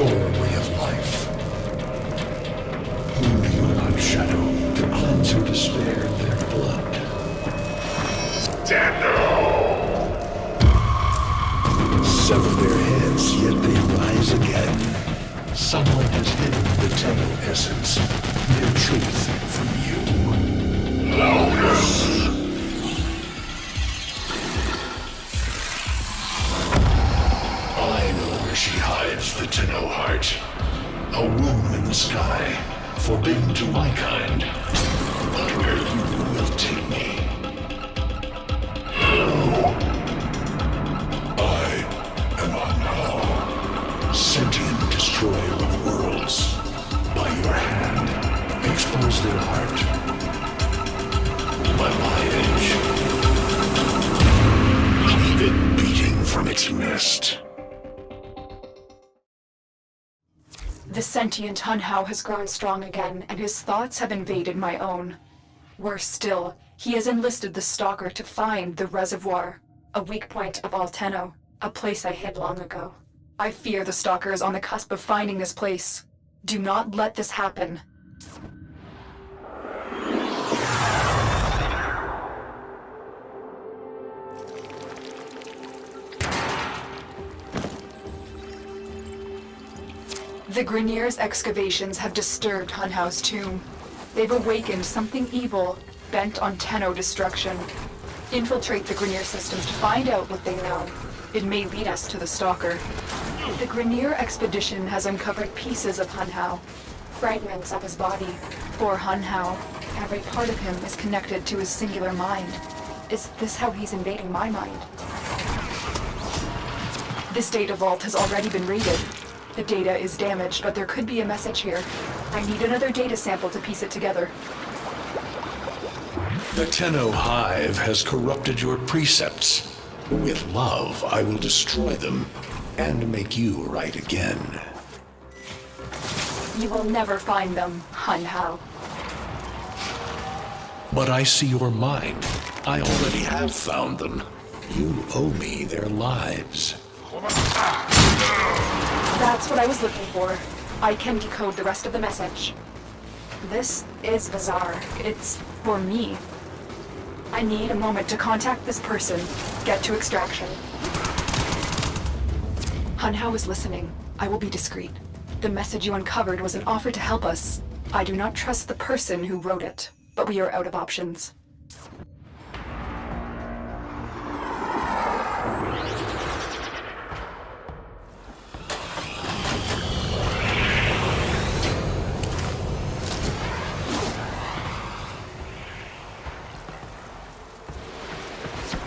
your way of life. Whom you allowed Shadow to cleanse your despair in their blood. Sever their heads, yet they rise again. Someone has hidden the Tenno essence, their truth from you. Loudest! I know where she hides the Tenno heart. A womb in the sky, forbidden to my kind. But where you will take me. Sentient destroyer of worlds. By your hand, expose their heart. By my edge, leave it beating from its nest. The sentient Hunhao has grown strong again, and his thoughts have invaded my own. Worse still, he has enlisted the Stalker to find the reservoir, a weak point of all Tenno, a place I hid long ago. I fear the Stalker is on the cusp of finding this place. Do not let this happen. The Grineer's excavations have disturbed Hunhao's tomb. They've awakened something evil, bent on Tenno destruction. Infiltrate the Grineer systems to find out what they know. It may lead us to the Stalker. The Grineer expedition has uncovered pieces of Hunhao, fragments of his body. For Hunhao, every part of him is connected to his singular mind. Is this how he's invading my mind? This data vault has already been raided. The data is damaged, but there could be a message here. I need another data sample to piece it together. The Tenno Hive has corrupted your precepts. With love, I will destroy them and make you right again. You will never find them, Hunhao. But I see your mind. I already have found them. You owe me their lives. That's what I was looking for. I can decode the rest of the message. This is bizarre. It's for me. I need a moment to contact this person, get to extraction. Hunhao is listening. I will be discreet. The message you uncovered was an offer to help us. I do not trust the person who wrote it, but we are out of options.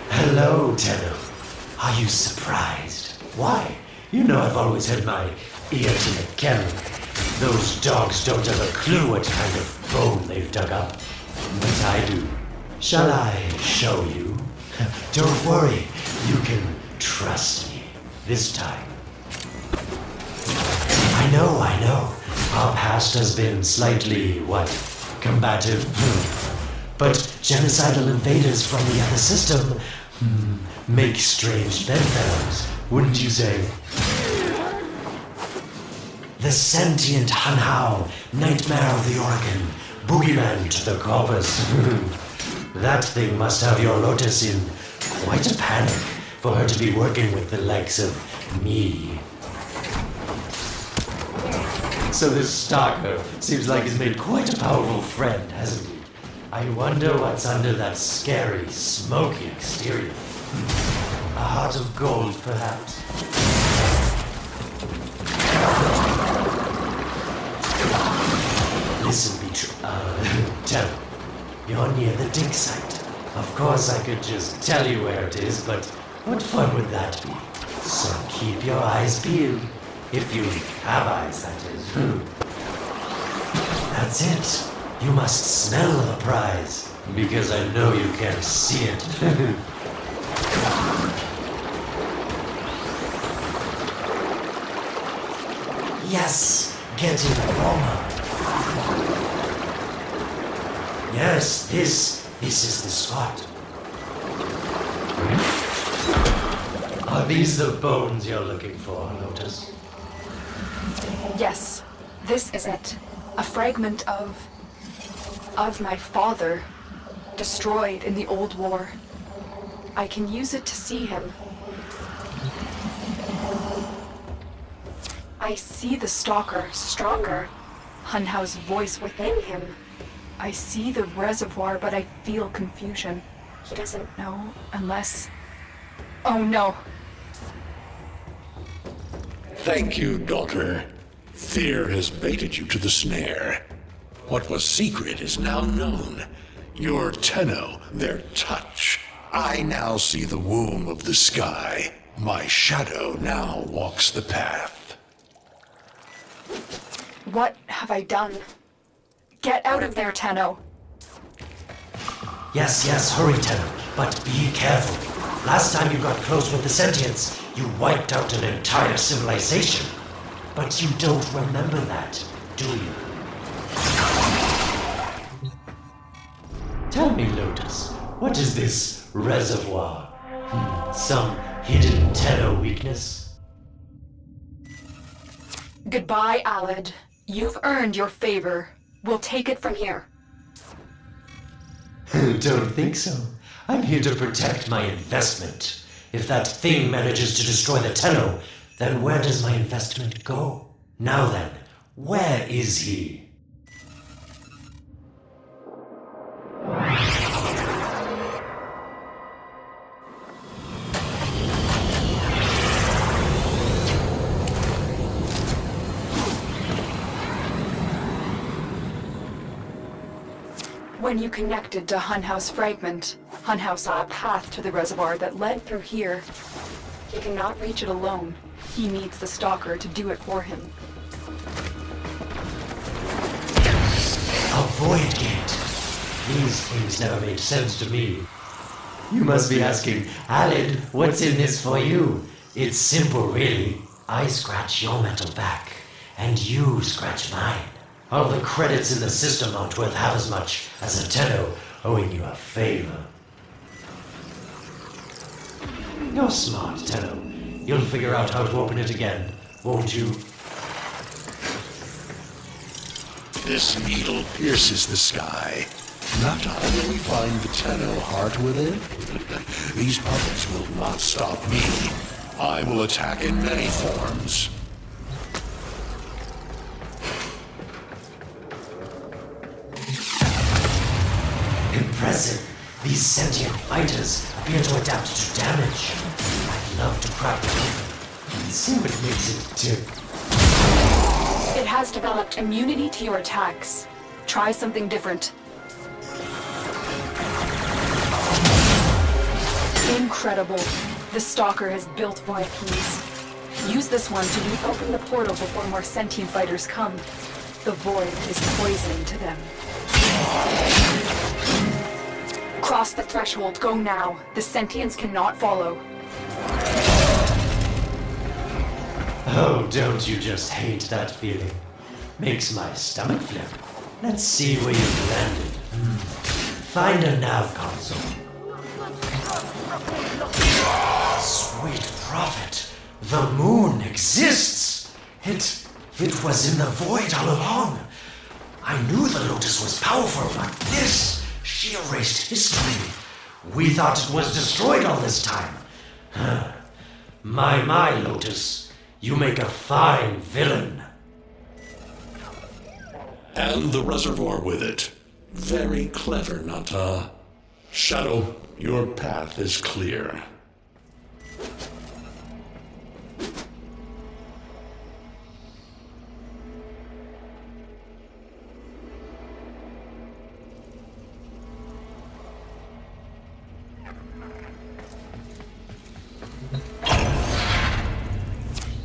Hello, Tenno. Are you surprised? Why? You know I've always had my ear to the kennel. Those dogs don't have a clue what kind of bone they've dug up. But I do. Shall I show you? Don't worry. You can trust me. This time. I know. Our past has been slightly, combative? But genocidal invaders from the other system make strange bedfellows, wouldn't you say? The sentient Hunhao, nightmare of the organ, boogeyman to the corpus. That thing must have your Lotus in quite a panic for her to be working with the likes of me. So this stalker seems like he's made quite a powerful friend, hasn't he? I wonder what's under that scary, smoky exterior. A heart of gold, perhaps. Listen, tell me. You're near the dig site. Of course I could just tell you where it is, but what fun would that be? So keep your eyes peeled. If you have eyes, that is. That's it. You must smell the prize, because I know you can't see it. Yes, getting warmer. Yes, this is the spot. Are these the bones you're looking for, Lotus? Yes, this is it. A fragment of my father, destroyed in the old war. I can use it to see him. I see the stalker stronger. Hunhow's voice within him. I see the reservoir, but I feel confusion. He doesn't know unless... Oh no. Thank you, daughter. Fear has baited you to the snare. What was secret is now known. Your Tenno, their touch. I now see the womb of the sky. My shadow now walks the path. What have I done? Get out of there, Tenno. Yes, hurry, Tenno, but be careful. Last time you got close with the sentients, you wiped out an entire civilization. But you don't remember that, do you? Tell me, Lotus, what is this reservoir? Some hidden Tenno weakness? Goodbye, Alad. You've earned your favor. We'll take it from here. Don't think so. I'm here to protect my investment. If that thing manages to destroy the Tenno, then where does my investment go? Now then, where is he? When you connected to Hunhow's fragment, Hunhow saw a path to the reservoir that led through here. He cannot reach it alone. He needs the Stalker to do it for him. A void gate. These things never made sense to me. You must be asking, Alad, what's in this for you? It's simple, really. I scratch your metal back, and you scratch mine. All the credits in the system aren't worth half as much as a Tenno owing you a favor. You're smart, Tenno. You'll figure out how to open it again, won't you? This needle pierces the sky. Not only will we find the Tenno heart within, these puppets will not stop me. I will attack in many forms. Impressive. These sentient fighters appear to adapt to damage. I'd love to crack it open and see what makes it tick. It has developed immunity to your attacks. Try something different. Incredible. The Stalker has built void keys. Use this one to reopen the portal before more sentient fighters come. The void is poison to them. Cross the threshold. Go now. The sentients cannot follow. Oh, don't you just hate that feeling? Makes my stomach flip. Let's see where you've landed. Find a nav console. Sweet prophet, the moon exists! It was in the void all along. I knew the Lotus was powerful, but this, she erased history. We thought it was destroyed all this time. My, Lotus, you make a fine villain. And the reservoir with it. Very clever, Nata. Shadow, your path is clear.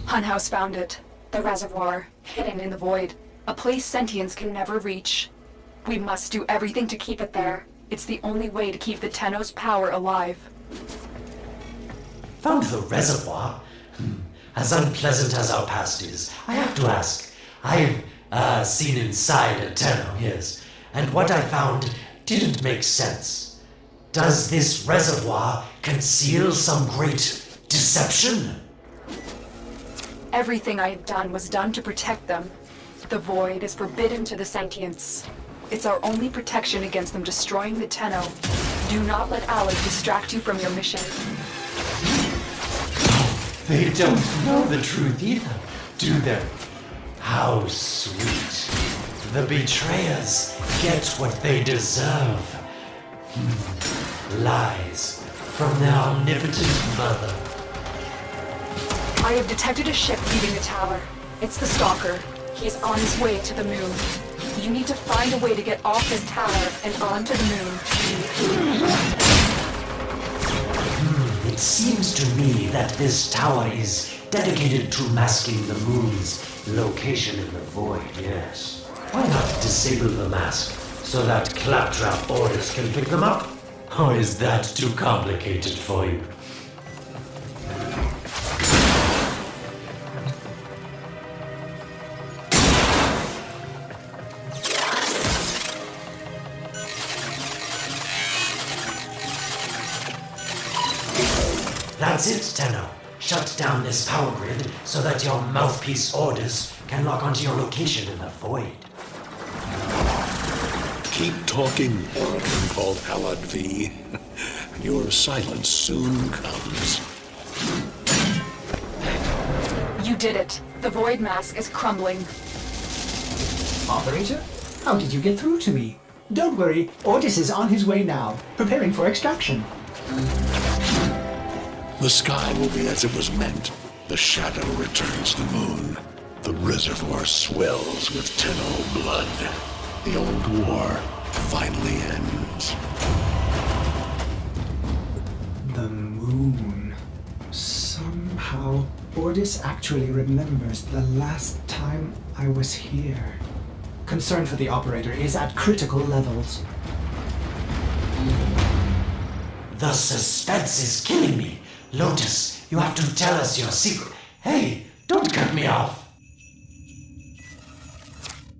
Hunhouse found it. The reservoir, hidden in the void. A place sentients can never reach. We must do everything to keep it there. It's the only way to keep the Tenno's power alive. Found the reservoir? As unpleasant as our past is, I have to ask. I've seen inside a Tenno, yes, and what I found didn't make sense. Does this reservoir conceal some great deception? Everything I have done was done to protect them. The Void is forbidden to the sentients. It's our only protection against them destroying the Tenno. Do not let Alec distract you from your mission. They don't know the truth either, do they? How sweet. The betrayers get what they deserve. Lies from their omnipotent mother. I have detected a ship leaving the tower. It's the Stalker. He's on his way to the moon. You need to find a way to get off this tower and onto the moon. It seems to me that this tower is dedicated to masking the moon's location in the void, yes. Why not disable the mask so that claptrap orders can pick them up? Or is that too complicated for you? That's it, Tenno. Shut down this power grid so that your mouthpiece orders can lock onto your location in the void. Keep talking, Warframe called Alad V. Your silence soon comes. You did it. The Void mask is crumbling. Operator? How did you get through to me? Don't worry, Ortis is on his way now, preparing for extraction. The sky will be as it was meant. The shadow returns the moon. The reservoir swells with Tenno blood. The old war finally ends. The moon. Somehow, Ortis actually remembers the last time I was here. Concern for the operator is at critical levels. The suspense is killing me. Lotus, you have to tell us your secret. Hey, don't cut me off.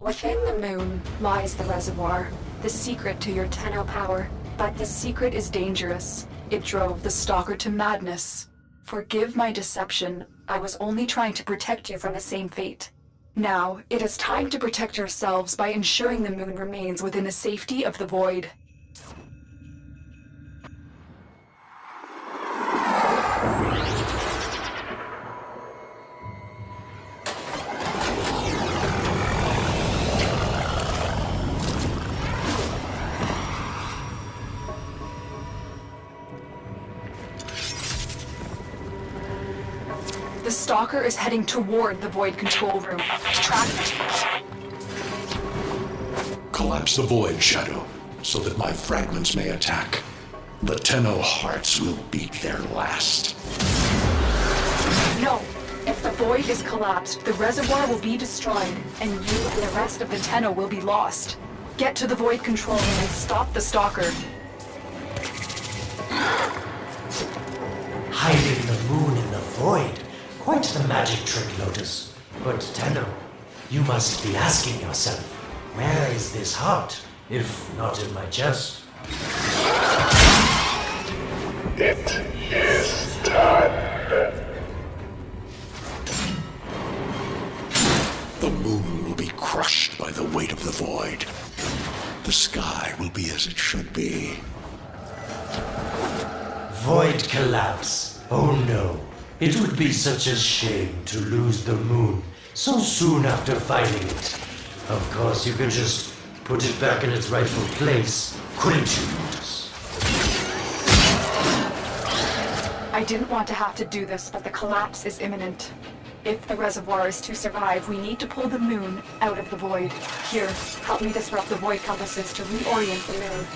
Within the moon lies the reservoir, the secret to your Tenno power. But the secret is dangerous. It drove the Stalker to madness. Forgive my deception. I was only trying to protect you from the same fate. Now, it is time to protect yourselves by ensuring the moon remains within the safety of the Void. The Stalker is heading toward the Void control room. Track it. Collapse the void, Shadow, so that my fragments may attack. The Tenno hearts will beat their last. No. If the Void is collapsed, the reservoir will be destroyed, and you and the rest of the Tenno will be lost. Get to the Void control room and stop the Stalker. Hiding the moon in the void. Quite the magic trick, Lotus. But Tenno, you must be asking yourself, where is this heart, if not in my chest? It is done. The moon will be crushed by the weight of the void. The sky will be as it should be. Void collapse. Oh no. It would be such a shame to lose the moon so soon after finding it. Of course, you could just put it back in its rightful place, couldn't you, Lotus? I didn't want to have to do this, but the collapse is imminent. If the reservoir is to survive, we need to pull the moon out of the Void. Here, help me disrupt the Void compasses to reorient the moon.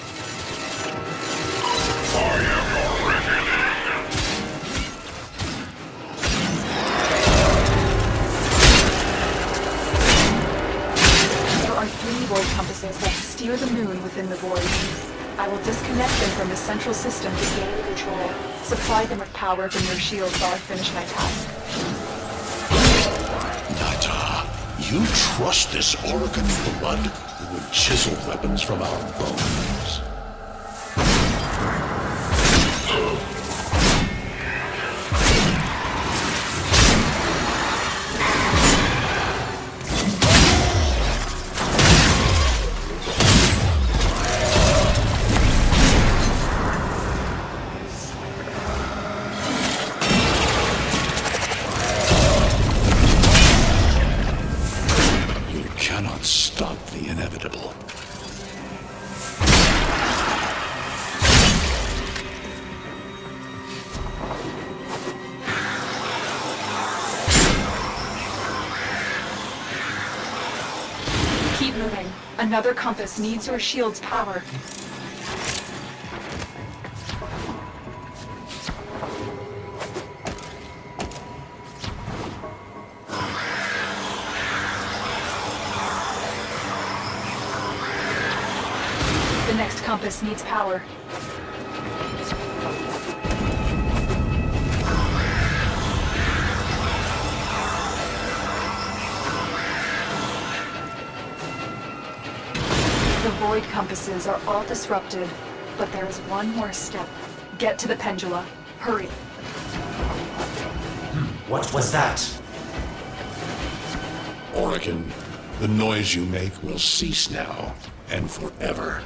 There are 3 Void compasses that steer the moon within the Void. I will disconnect them from the central system to gain control. Supply them with power from your shields while I finish my task. Nata, you trust this Oregon blood who would chisel weapons from our bones? cannot stop the inevitable. Keep moving. Another compass needs your shield's power. The next compass needs power. The void compasses are all disrupted, but there is one more step. Get to the pendula. Hurry. What was that? Orokin, the noise you make will cease now and forever.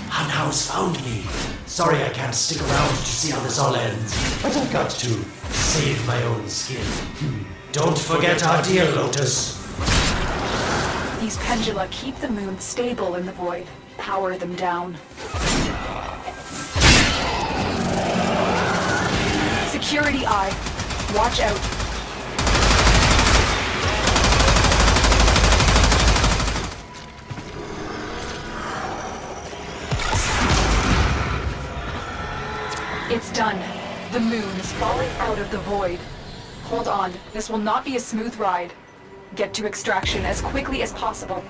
Hunhouse found me. Sorry I can't stick around to see how this all ends, but I've got to save my own skin. Don't forget our dear Lotus. These pendula keep the moon stable in the void. Power them down. Security eye. Watch out. It's done. The moon is falling out of the void. Hold on. This will not be a smooth ride. Get to extraction as quickly as possible.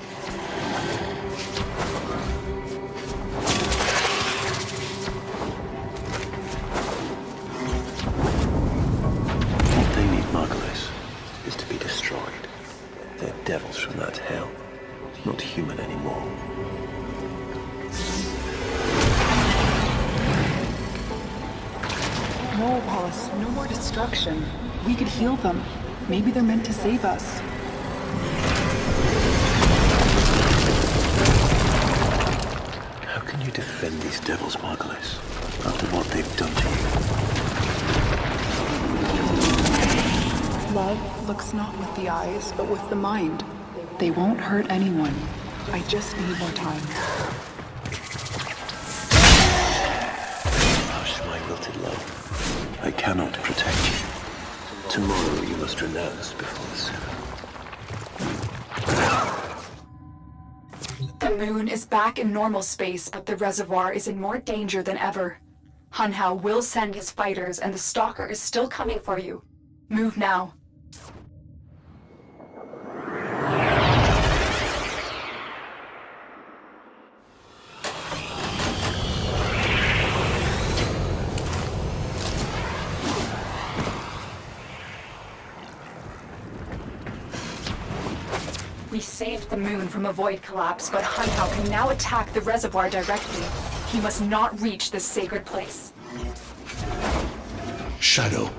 What they need, Margulis, is to be destroyed. They're devils from that hell, not human anymore. No, Wallace, no more destruction. We could heal them. Maybe they're meant to save us. How can you defend these devils, Margulis, after what they've done to you? Love looks not with the eyes, but with the mind. They won't hurt anyone. I just need more time. Hush, my wilted love. I cannot protect you. Tomorrow you must renounce before the seven. The moon is back in normal space, but the reservoir is in more danger than ever. Hunhow will send his fighters, and the Stalker is still coming for you. Move now. We saved the moon from a void collapse, but Hunhow can now attack the reservoir directly. He must not reach this sacred place. Shadow,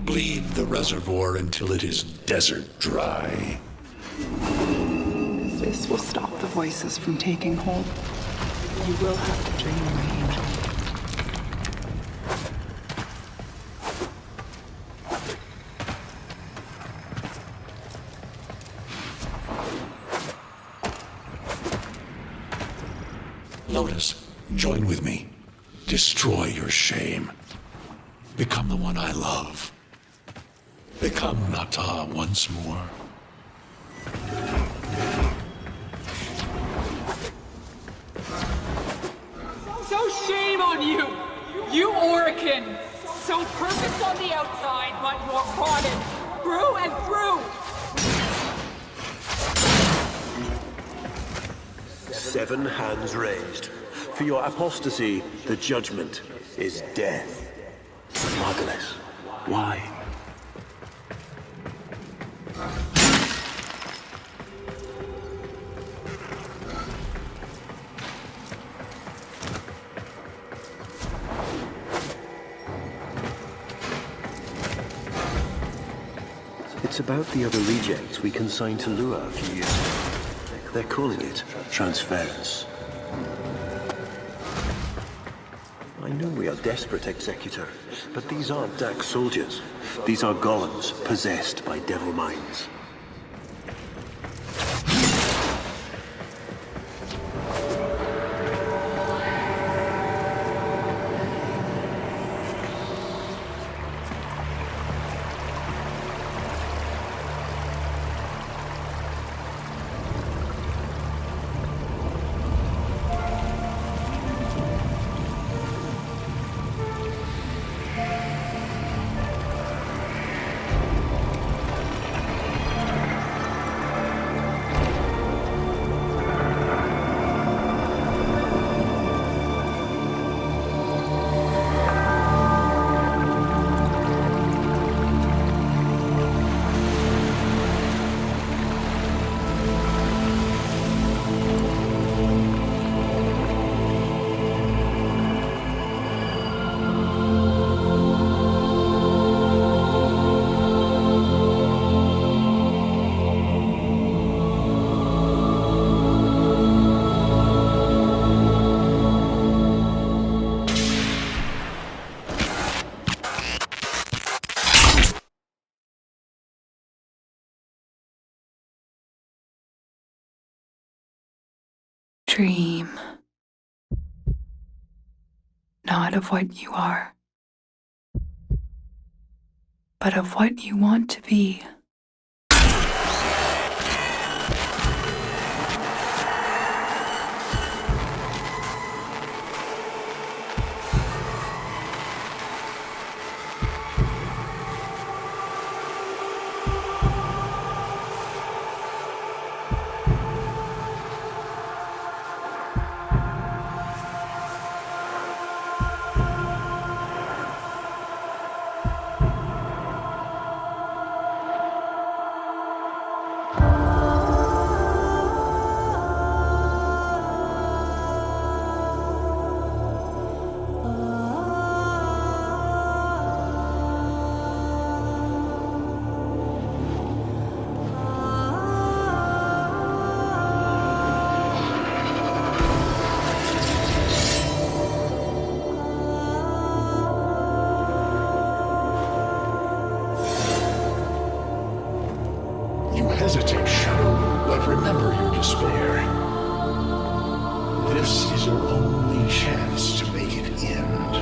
bleed the reservoir until it is desert dry. This will stop the voices from taking hold. You will have to drain my angel. Lotus, join with me. Destroy your shame. Become the one I love. Become Nata once more. So shame on you! You Orokin! So perfect on the outside, but you're rotten through and through! Seven hands raised. For your apostasy, the judgment is death. Margulis, why? It's about the other rejects we consigned to Lua a few years ago. They're calling it transference. I know we are desperate, Executor, but these aren't Dax soldiers. These are golems possessed by devil minds. dream. Not of what you are, but of what you want to be. Hesitate, Shadow, but remember your despair. This is your only chance to make it end.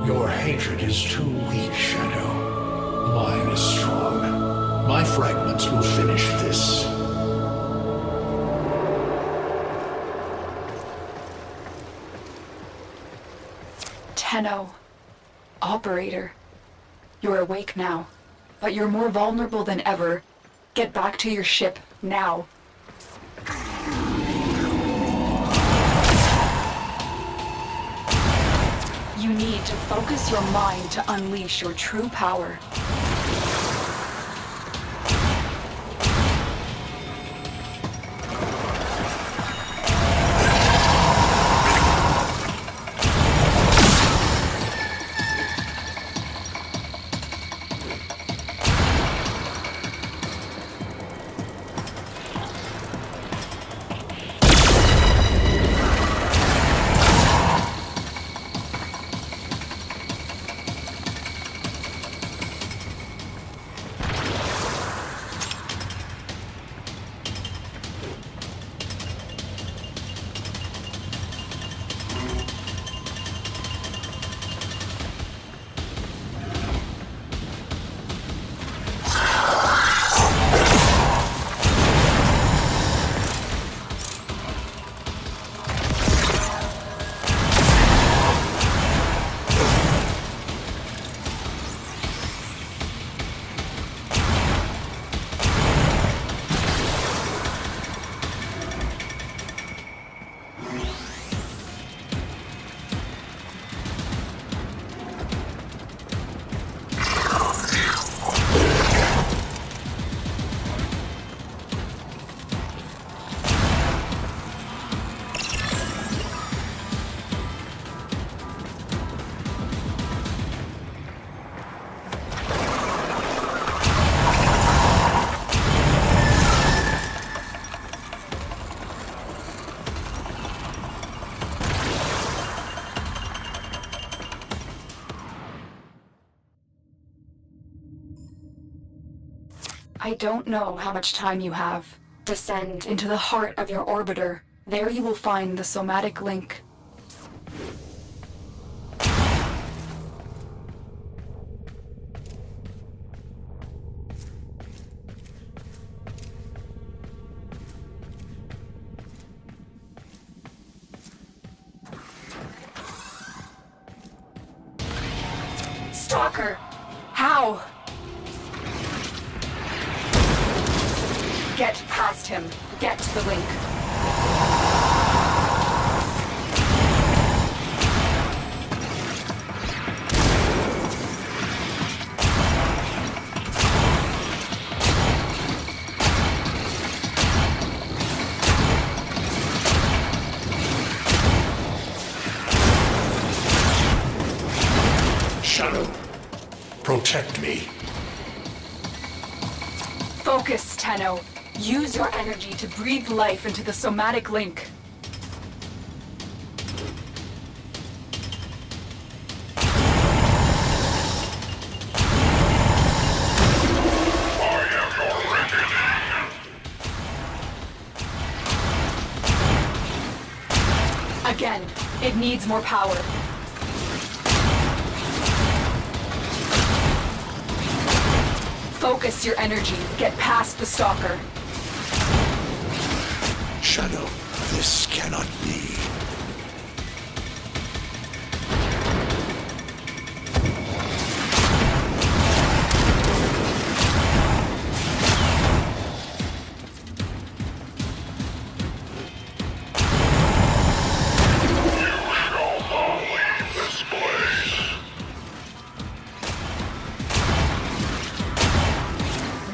Your hatred is too weak, Shadow. Mine is strong. My fragments will finish this. Tenno. Operator. You're awake now, but you're more vulnerable than ever. Get back to your ship, now. You need to focus your mind to unleash your true power. I don't know how much time you have. Descend into the heart of your orbiter. There you will find the somatic link. Stalker! How? Get past him. Get to the link. Shadow, protect me. Focus, Tenno. Use your energy to breathe life into the somatic link. Again, it needs more power. Focus your energy. Get past the stalker. Shadow, this cannot be.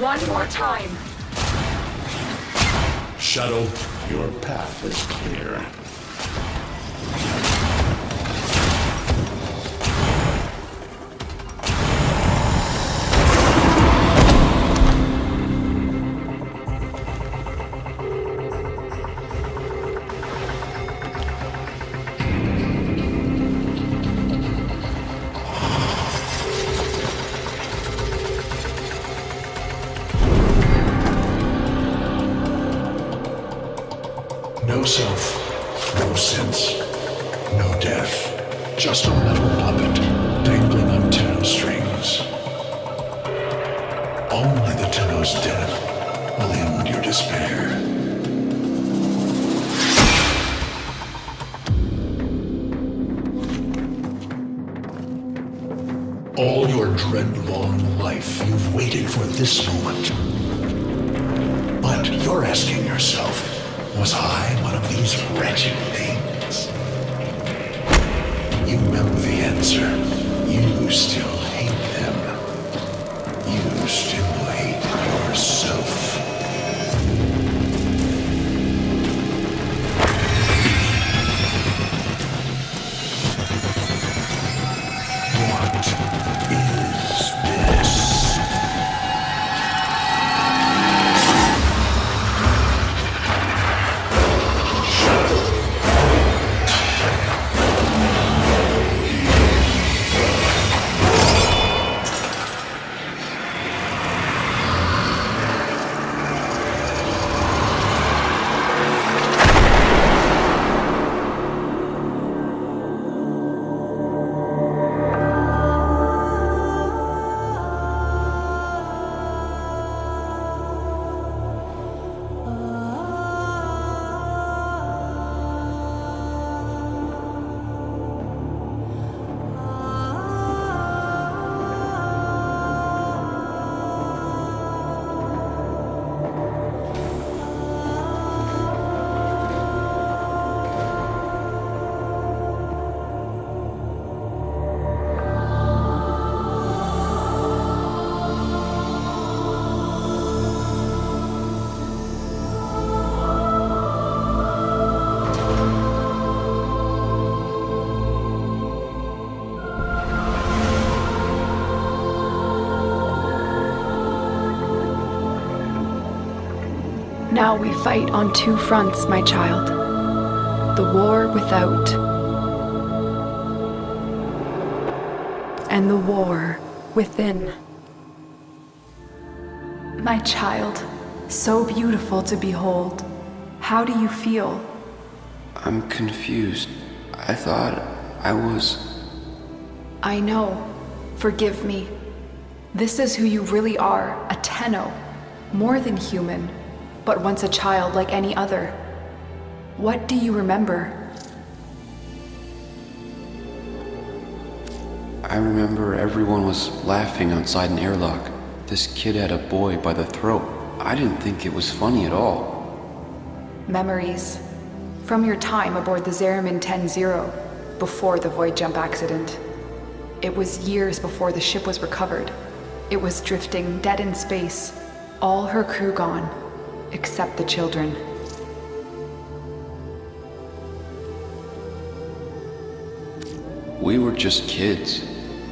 One more time. Shadow, your path is clear. No self, no sense, no death. Just a metal puppet dangling on Tenno strings. Only the Tenno's death will end your despair. All your dread-long life, you've waited for this moment. But you're asking yourself, was I one of these wretched things? You know the answer. You still hate them. You still hate yourself. What is this? Now we fight on two fronts, my child. The war without, and the war within. My child, so beautiful to behold. How do you feel? I'm confused. I thought I was... I know. Forgive me. This is who you really are, a Tenno. More than human, but once a child like any other. What do you remember? I remember everyone was laughing outside an airlock. This kid had a boy by the throat. I didn't think it was funny at all. Memories. From your time aboard the Zariman 10-0, before the void jump accident. It was years before the ship was recovered. It was drifting dead in space. All her crew gone, except the children. We were just kids,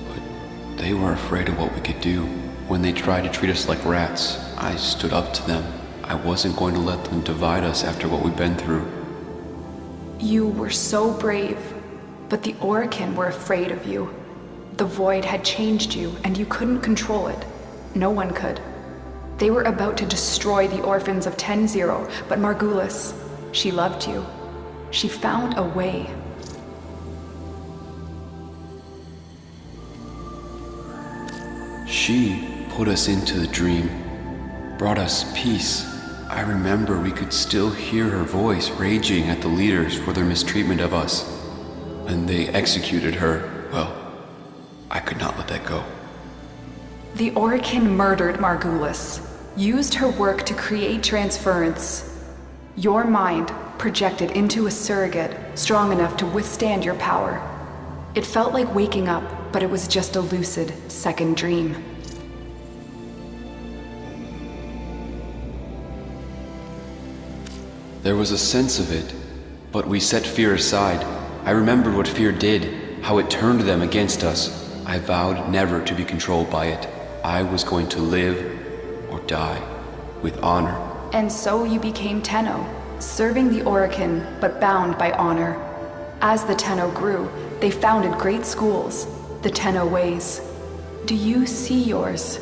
but they were afraid of what we could do. When they tried to treat us like rats, I stood up to them. I wasn't going to let them divide us after what we've been through. You were so brave, but the Orokin were afraid of you. The void had changed you, and you couldn't control it. No one could. They were about to destroy the orphans of 10-0, but Margulis, she loved you. She found a way. She put us into the dream, brought us peace. I remember we could still hear her voice raging at the leaders for their mistreatment of us. When they executed her, well, I could not let that go. The Orokin murdered Margulis, used her work to create transference. Your mind projected into a surrogate strong enough to withstand your power. It felt like waking up, but it was just a lucid second dream. There was a sense of it, but we set fear aside. I remembered what fear did, how it turned them against us. I vowed never to be controlled by it. I was going to live or die with honor. And so you became Tenno, serving the Orokin, but bound by honor. As the Tenno grew, they founded great schools, the Tenno ways. Do you see yours?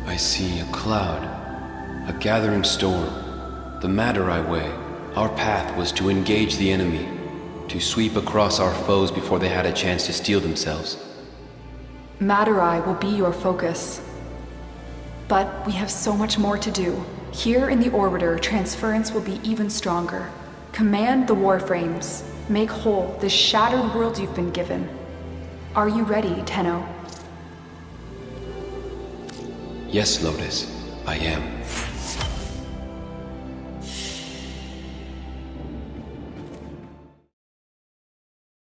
I see a cloud, a gathering storm, the Madurai way. Our path was to engage the enemy, to sweep across our foes before they had a chance to steel themselves. Madurai will be your focus. But we have so much more to do. Here in the Orbiter, transference will be even stronger. Command the Warframes. Make whole this shattered world you've been given. Are you ready, Tenno? Yes, Lotus, I am.